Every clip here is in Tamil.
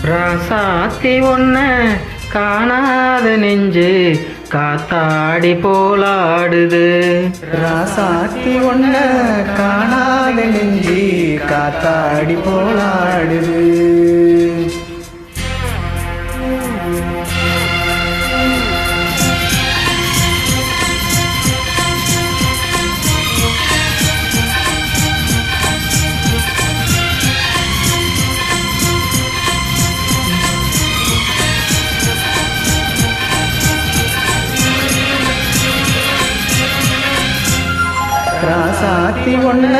ராசாத்தி ஒன்ன காணாத நெஞ்சு காத்தாடி போலாடுது. ராசாத்தி ஒன்ன காணாத நெஞ்சு காத்தாடி போலாடுது. ராசாத்தி ஒன்ன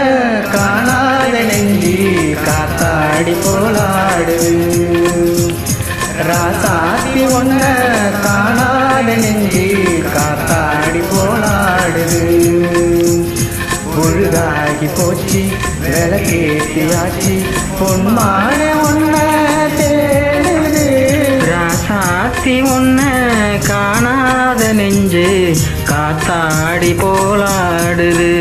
காணாத நெஞ்சு காத்தாடி போலாடுது. ராசாத்தி ஒன்ன காணாத நெஞ்சு காத்தாடி போலாடுது. பொழுதாகி போச்சு விளக்கேத்தியாச்சு பொன்மான ஒன்ன தேடுது. ராசாத்தி ஒன்ன காணாத நெஞ்சு காத்தாடி போலாடுது.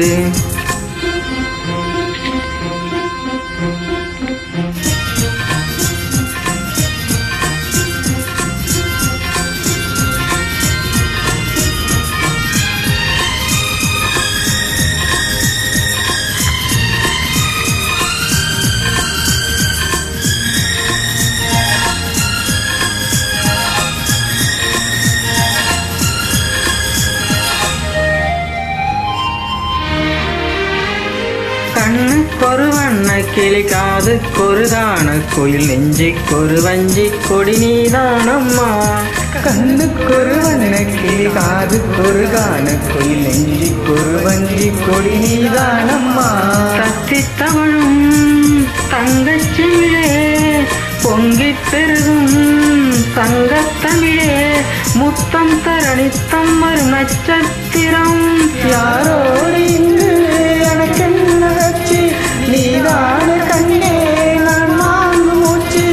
கண்ணுக்கொரு வண்ண கிளி காதுக்கொரு காண கோயில் நெஞ்சிக்கொரு வஞ்சி கொடி நீதானம்மா. கண்ணுக்கொரு வண்ண கிளி காதுக்கொரு காண கோயில் நெஞ்சிக்கொரு வஞ்சி கொடி நீதானம்மா. தத்தி தமிழும் தங்கச்சிமிழே பொங்கிப் பெருகும் தங்கத்தமிழே முத்தம் தரணித்தம் வரும் நட்சத்திரம். யாரோடு இங்கு எனக்கென்ன வச்சு நீதான கண்ணே நான் வாங்கு மூச்சு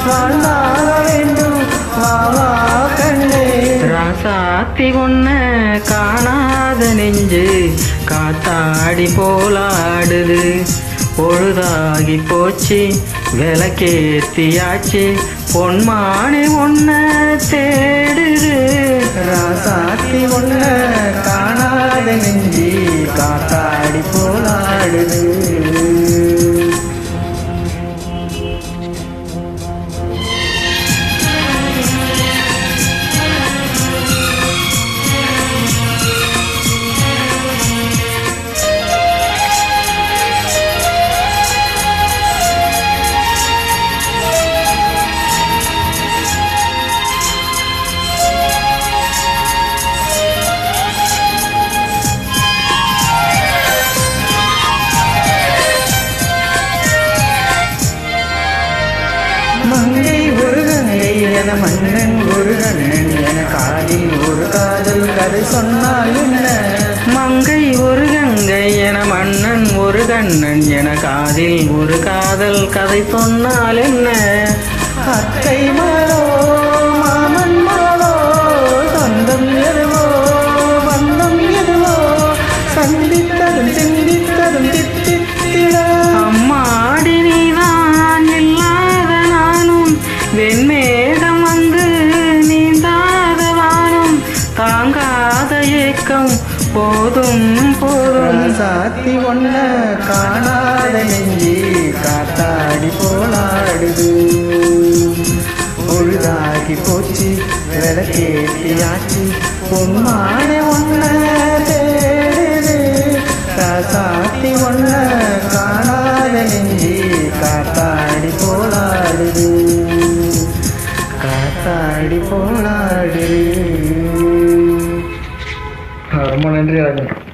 வாழ்ந்தாக வேண்டும் வாவா கண்ணே. ராசாத்தி ஒன்ன காணாத நெஞ்சு காத்தாடி போலாடுது. பொழுதாகி போச்சு விளக்கேத்தியாச்சு பொன்மானே ஒன்ன தேடுது. ராசாத்தி ஒன்ன காணாத நெஞ்சு காத்தாடி போலாடுது. மங்கை ஒரு கங்கை என மன்னன் ஒரு கண்ணன் என காதில் ஒரு காதல் கதை சொன்னால் என்ன. மங்கை ஒரு கங்கை என மன்னன் ஒரு கண்ணன் என காதில் ஒரு காதல் கதை சொன்னால் என்ன. அத்தை மகளோ மாமன் மகளோ சொந்தம் எதுவோ பந்தம் எதுவோ சந்தித்ததும் சிந்தித்ததும் தித்தித்திட. அம்மாடி நீதான் இல்லாத நானும் வெண்மேகம் வந்து நீந்தாத வானும் தாங்காத ஏக்கம் போதும் போதும். சாத்தி ஒன்ன காணாத நெஞ்சு காத்தாடி போலாடுது. பொழுதாகி போச்சு விளக்கேத்தியாச்சு பொன்மான ஒன்ன தேடுது. சாத்தி ஒன்ன காணாத நெஞ்சு காத்தாடி போலாடுது. காத்தாடி போலாடுது. ரொம்ப நன்றி.